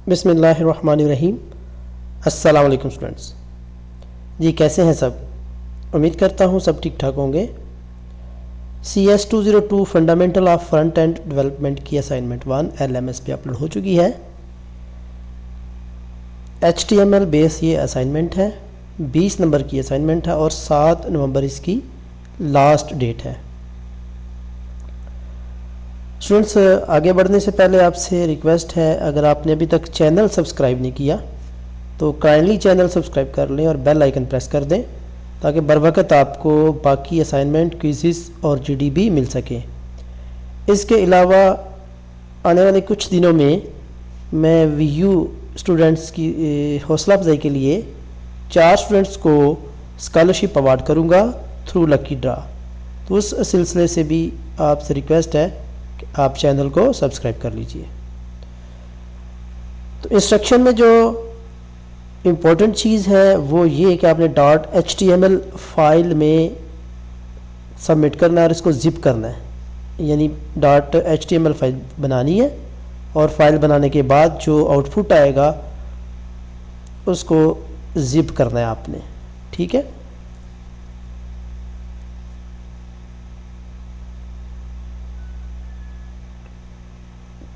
बिस्मिल्लाहिर्रहमानिर्रहीम। अस्सलाम वालेकुम स्टूडेंट्स। जी कैसे हैं सब? उम्मीद करता हूँ सब ठीक ठाक होंगे। CS 202 fundamental of front end development की असाइनमेंट 1 LMS पे अपलोड हो चुकी है। HTML बेस ये असाइनमेंट है, 20 नंबर की असाइनमेंट है और 7 नवंबर इसकी लास्ट डेट है। स्टूडेंट्स आगे बढ़ने से पहले आपसे रिक्वेस्ट है, अगर आपने अभी तक चैनल सब्सक्राइब नहीं किया तो काइंडली चैनल सब्सक्राइब कर लें और बेल आइकन प्रेस कर दें ताकि बर वक्त आपको बाकी असाइनमेंट, क्विज़ेस और GDB मिल सके। इसके अलावा आने वाले कुछ दिनों में मैं VU स्टूडेंट्स की हौसला अफजाई के लिए 4 स्टूडेंट्स को स्कॉलरशिप अवार्ड करूँगा थ्रू लकी ड्रा। तो उस सिलसिले से भी आपसे रिक्वेस्ट है कि आप चैनल को सब्सक्राइब कर लीजिए। तो इंस्ट्रक्शन में जो इम्पोर्टेंट चीज़ है वो ये कि आपने .html फाइल में सबमिट करना है और इसको ज़िप करना है, यानी .html फाइल बनानी है और फाइल बनाने के बाद जो आउटपुट आएगा उसको ज़िप करना है आपने। ठीक है,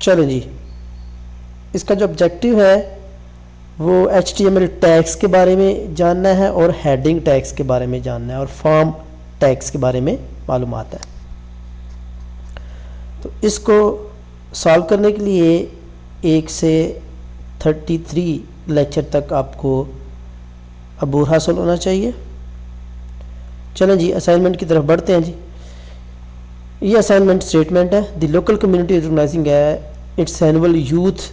चलो जी। इसका जो ऑब्जेक्टिव है वो HTML टैग्स के बारे में जानना है और हेडिंग टैग्स के बारे में जानना है और फॉर्म टैग्स के बारे में मालूमात है। तो इसको सॉल्व करने के लिए 1 से 33 लेक्चर तक आपको अबूर हासिल होना चाहिए। चलें जी असाइनमेंट की तरफ बढ़ते हैं जी। ये असाइनमेंट स्टेटमेंट है। द लोकल कम्युनिटी ऑर्गेनाइजिंग है it's annual youth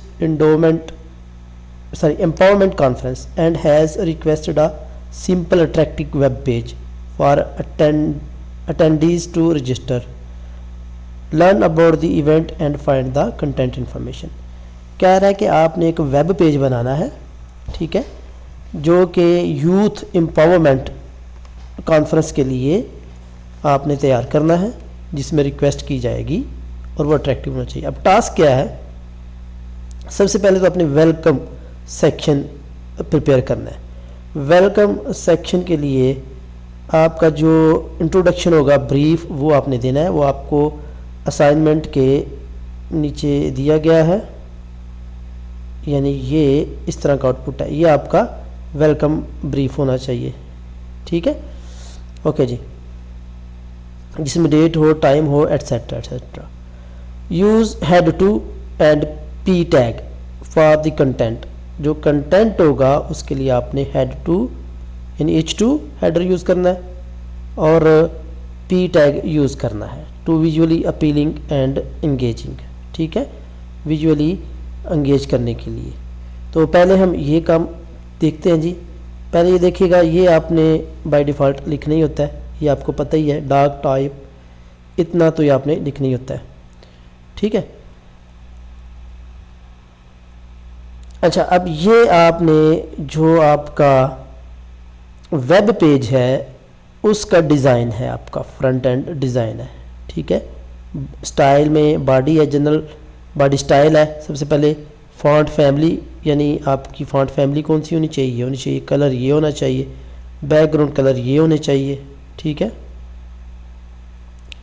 empowerment conference and has requested a simple attractive web page for attendees to register, learn about the event and find the content information। कह रहा है कि आपने एक web page बनाना है, ठीक है, जो कि यूथ एम्पावरमेंट कॉन्फ्रेंस के लिए आपने तैयार करना है, जिसमें रिक्वेस्ट की जाएगी और वो अट्रैक्टिव होना चाहिए। अब टास्क क्या है? सबसे पहले तो अपने वेलकम सेक्शन प्रिपेयर करना है। वेलकम सेक्शन के लिए आपका जो इंट्रोडक्शन होगा, ब्रीफ, वो आपने देना है। वो आपको असाइनमेंट के नीचे दिया गया है, यानी ये इस तरह का आउटपुट है। ये आपका वेलकम ब्रीफ होना चाहिए, ठीक है, ओके जी, जिसमें डेट हो, टाइम हो, etcetera etcetera. Use head to and P tag for the content. जो कंटेंट होगा उसके लिए आपने हेड टू यानी H2 हेडर यूज़ करना है और P टैग यूज़ करना है to visually appealing and engaging, ठीक है, विजुअली इंगेज करने के लिए। तो पहले हम ये काम देखते हैं जी। पहले ये देखिएगा, ये आपने बाय डिफ़ॉल्ट लिखना ही होता है, ये आपको पता ही है, डार्क टाइप इतना तो ये आपने लिखना ही होता है, ठीक है। अच्छा, अब ये आपने जो आपका वेब पेज है उसका डिज़ाइन है, आपका फ्रंट एंड डिज़ाइन है, ठीक है। स्टाइल में बॉडी है, जनरल बॉडी स्टाइल है। सबसे पहले फॉन्ट फैमिली, यानी आपकी फॉन्ट फैमिली कौन सी होनी चाहिए, कलर ये होना चाहिए, बैकग्राउंड कलर ये होने चाहिए, ठीक है,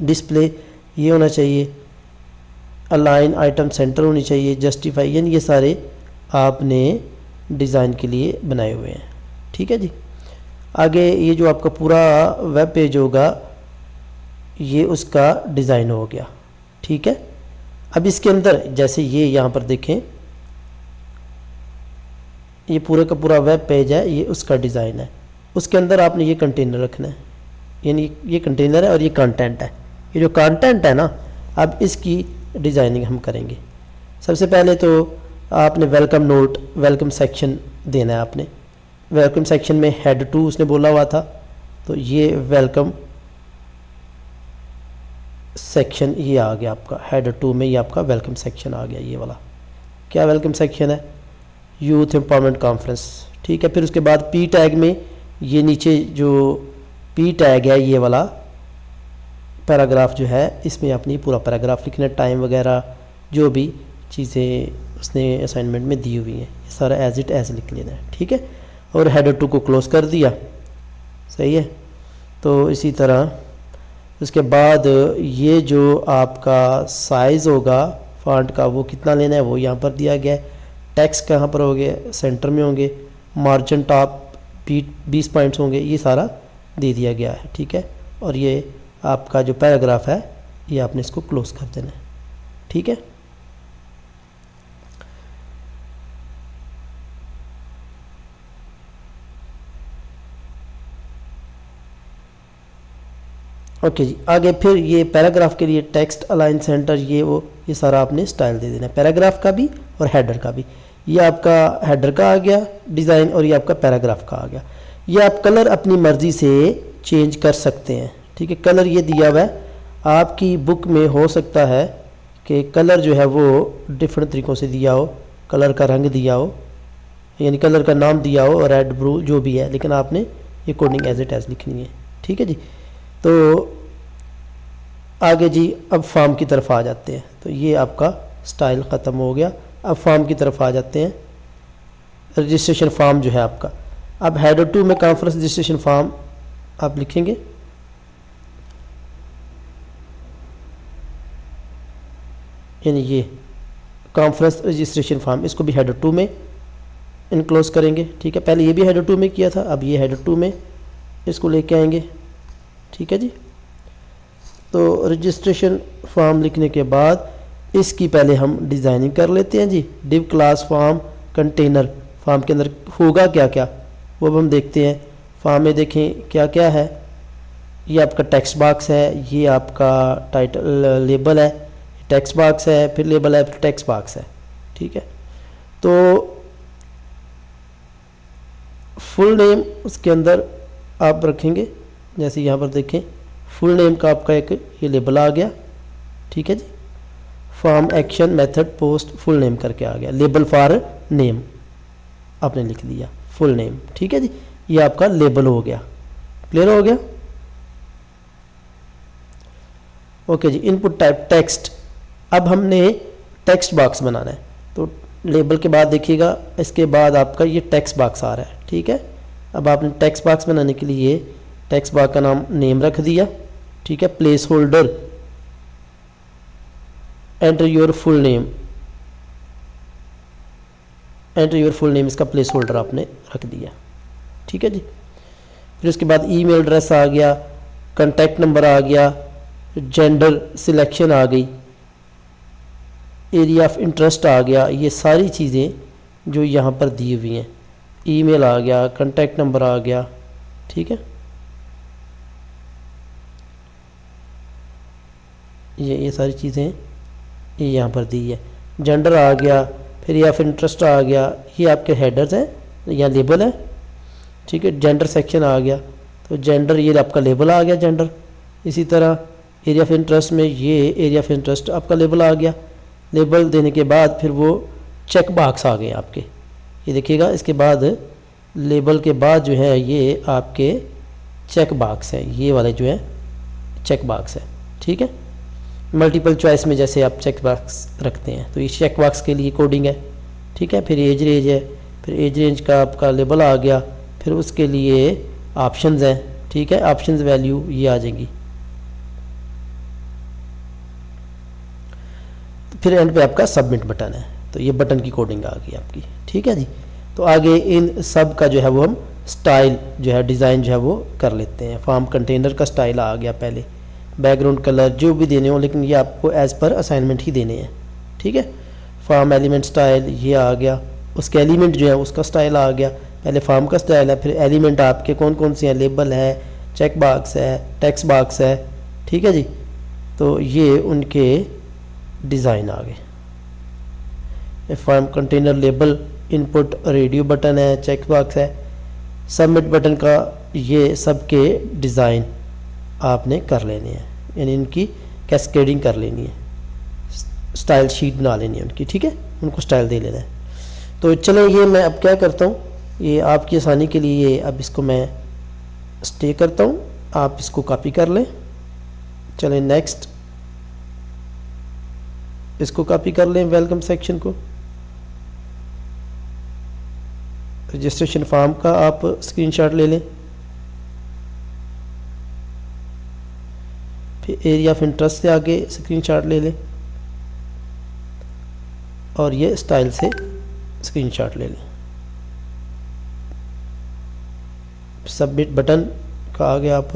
डिस्प्ले ये होना चाहिए, अलाइन आइटम सेंटर होनी चाहिए, जस्टिफाई, यानी ये सारे आपने डिज़ाइन के लिए बनाए हुए हैं, ठीक है जी। आगे ये जो आपका पूरा वेब पेज होगा ये उसका डिज़ाइन हो गया, ठीक है। अब इसके अंदर जैसे ये यहाँ पर देखें, ये पूरे का पूरा वेब पेज है, ये उसका डिज़ाइन है। उसके अंदर आपने ये कंटेनर रखना है, यानी ये कंटेनर है और ये कंटेंट है। ये जो कंटेंट है ना, अब इसकी डिज़ाइनिंग हम करेंगे। सबसे पहले तो आपने वेलकम नोट, वेलकम सेक्शन देना है आपने। वेलकम सेक्शन में हेड टू उसने बोला हुआ था, तो ये वेलकम सेक्शन ये आ गया आपका हेड टू में, ये आपका वेलकम सेक्शन आ गया। ये वाला क्या वेलकम सेक्शन है? यूथ एम्पावरमेंट कॉन्फ्रेंस, ठीक है। फिर उसके बाद P टैग में ये नीचे जो P टैग है, ये वाला पैराग्राफ जो है, इसमें अपनी पूरा पैराग्राफ लिखना है, टाइम वगैरह जो भी चीज़ें उसने असाइनमेंट में दी हुई हैं, ये सारा एज इट एज लिख लेना है, ठीक है। और हेडर 2 को क्लोज कर दिया, सही है। तो इसी तरह उसके बाद ये जो आपका साइज़ होगा फॉन्ट का वो कितना लेना है वो यहाँ पर दिया गया है। टेक्स्ट कहाँ पर होंगे, सेंटर में होंगे। मार्जिन टॉप 20 पॉइंट्स होंगे, ये सारा दे दिया गया है, ठीक है। और ये आपका जो पैराग्राफ है ये आपने इसको क्लोज कर देना है, ठीक है। ओके जी, आगे फिर ये पैराग्राफ के लिए टेक्स्ट अलाइन सेंटर ये सारा आपने स्टाइल दे देना है, पैराग्राफ का भी और हेडर का भी। ये आपका हेडर का आ गया डिज़ाइन और ये आपका पैराग्राफ का आ गया। ये आप कलर अपनी मर्ज़ी से चेंज कर सकते हैं, ठीक है। कलर ये दिया हुआ है, आपकी बुक में हो सकता है कि कलर जो है वो डिफरेंट तरीक़ों से दिया हो, कलर का रंग दिया हो, यानी कलर का नाम दिया हो, रेड ब्लू जो भी है, लेकिन आपने ये कोडिंग एज इट एज लिखनी है, ठीक है जी। तो आगे जी अब फॉर्म की तरफ आ जाते हैं। तो ये आपका स्टाइल ख़त्म हो गया। अब फॉर्म की तरफ आ जाते हैं। रजिस्ट्रेशन फॉर्म जो है आपका, अब हेडर 2 में कॉन्फ्रेंस रजिस्ट्रेशन फॉर्म आप लिखेंगे। यानी ये कॉन्फ्रेंस रजिस्ट्रेशन फॉर्म, इसको भी हेडर 2 में इनक्लोज करेंगे, ठीक है। पहले ये भी हेडर 2 में किया था, अब ये हेडर 2 में इसको लेके आएंगे, ठीक है जी। तो रजिस्ट्रेशन फॉर्म लिखने के बाद इसकी पहले हम डिज़ाइनिंग कर लेते हैं जी। Div class form container, form के अंदर होगा क्या क्या वो अब हम देखते हैं। फॉर्म में देखें क्या क्या है। ये आपका टेक्स्ट बॉक्स है, ये आपका टाइटल लेबल है, टेक्स्ट बॉक्स है, फिर लेबल है, फिर टेक्स्ट बॉक्स है, ठीक है। तो फुल नेम उसके अंदर आप रखेंगे, जैसे यहाँ पर देखें फुल नेम का आपका एक ये लेबल आ गया, ठीक है जी। Form action method post full name करके आ गया, लेबल फॉर नेम आपने लिख दिया, फुल नेम, ठीक है जी। ये आपका लेबल हो गया, क्लियर हो गया। ओके जी, इनपुट टाइप टेक्स्ट, अब हमने टेक्स्ट बॉक्स बनाना है। तो लेबल के बाद देखिएगा, इसके बाद आपका ये टेक्स्ट बॉक्स आ रहा है, ठीक है। अब आपने टेक्स्ट बॉक्स बनाने के लिए टेक्स्ट बॉक्स का नाम नेम रख दिया, ठीक है। Place holder enter your full name, enter your full name, इसका प्लेस होल्डर आपने रख दिया, ठीक है जी। फिर उसके बाद ईमेल एड्रेस आ गया, कॉन्टैक्ट नंबर आ गया, जेंडर सिलेक्शन आ गई, एरिया ऑफ इंटरेस्ट आ गया। ये सारी चीज़ें जो यहाँ पर दी हुई हैं, ईमेल आ गया, कॉन्टैक्ट नंबर आ गया, ठीक है। ये सारी चीज़ें ये यहाँ पर दी है। जेंडर आ गया, फिर एरिया ऑफ इंटरेस्ट आ गया, ये आपके हेडर्स हैं या लेबल है, ठीक है। जेंडर सेक्शन आ गया, तो जेंडर ये आपका लेबल आ गया जेंडर। इसी तरह एरिया ऑफ इंटरेस्ट में ये एरिया ऑफ इंटरेस्ट आपका लेबल आ गया। लेबल देने के बाद फिर वो चेक बॉक्स आ गए आपके, ये देखिएगा। इसके बाद लेबल के बाद जो है ये आपके चेक बॉक्स है, ये वाले जो है चेक बॉक्स है, ठीक है। मल्टीपल चॉइस में जैसे आप चेक बॉक्स रखते हैं, तो ये चेक बॉक्स के लिए कोडिंग है, ठीक है। फिर एज रेंज है, फिर एज रेंज का आपका लेबल आ गया, फिर उसके लिए ऑप्शंस हैं, ठीक है। ऑप्शंस वैल्यू ये आ जाएंगी। फिर एंड पे आपका सबमिट बटन है, तो ये बटन की कोडिंग आ गई आपकी, ठीक है जी। तो आगे इन सब का जो है वो हम स्टाइल जो है डिज़ाइन जो है वो कर लेते हैं। फॉर्म कंटेनर का स्टाइल आ गया, पहले बैकग्राउंड कलर जो भी देने हो, लेकिन ये आपको एज़ पर असाइनमेंट ही देने हैं, ठीक है। फॉर्म एलिमेंट स्टाइल ये आ गया, उसके एलिमेंट जो है उसका स्टाइल आ गया। पहले फॉर्म का स्टाइल है, फिर एलिमेंट आपके कौन कौन से हैं, लेबल है, चेक बॉक्स है, टेक्स्ट बॉक्स है, ठीक है जी। तो ये उनके डिज़ाइन आ गए। Form container label, input radio button है, चेक बॉक्स है, सबमिट बटन का, ये सब के डिज़ाइन आपने कर लेने हैं, यानी इनकी कैस्केडिंग कर लेनी है, स्टाइल शीट बना लेनी है उनकी, ठीक है। उनको स्टाइल दे लेना है। तो चलो ये मैं अब क्या करता हूँ, ये आपकी आसानी के लिए अब इसको मैं स्टे करता हूँ, आप इसको कॉपी कर लें। चलें नेक्स्ट, इसको कॉपी कर लें वेलकम सेक्शन को, रजिस्ट्रेशन फॉर्म का आप स्क्रीनशॉट ले लें। फिर एरिया ऑफ इंटरेस्ट से आगे स्क्रीनशॉट ले लें और ये स्टाइल से स्क्रीनशॉट ले लें। सबमिट बटन का आगे आप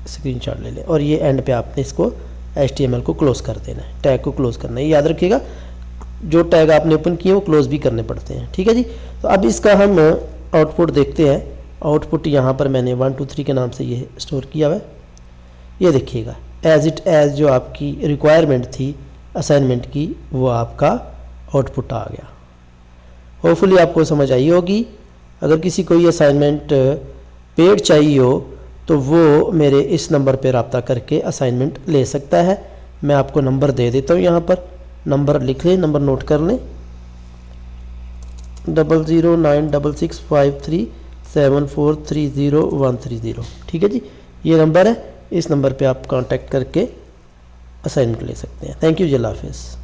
स्क्रीनशॉट ले लें और ये एंड पे आपने इसको HTML को क्लोज कर देना है, टैग को क्लोज करना है। याद रखिएगा जो टैग आपने ओपन किए वो क्लोज भी करने पड़ते हैं, ठीक है जी। तो अब इसका हम आउटपुट देखते हैं। आउटपुट यहाँ पर मैंने 1 2 3 के नाम से ये स्टोर किया हुआ है। ये देखिएगा एज इट एज जो आपकी रिक्वायरमेंट थी असाइनमेंट की वो आपका आउटपुट आ गया। होपफुली आपको समझ आई होगी। अगर किसी को ये असाइनमेंट पेड चाहिए हो तो वो मेरे इस नंबर पर रब्ता करके असाइनमेंट ले सकता है। मैं आपको नंबर दे देता हूँ, यहाँ पर नंबर लिख लें, नंबर नोट कर लें 00966537430130। ठीक है जी, ये नंबर है, इस नंबर पे आप कांटेक्ट करके असाइनमेंट ले सकते हैं। थैंक यू जी, अल्लाह हाफिज़।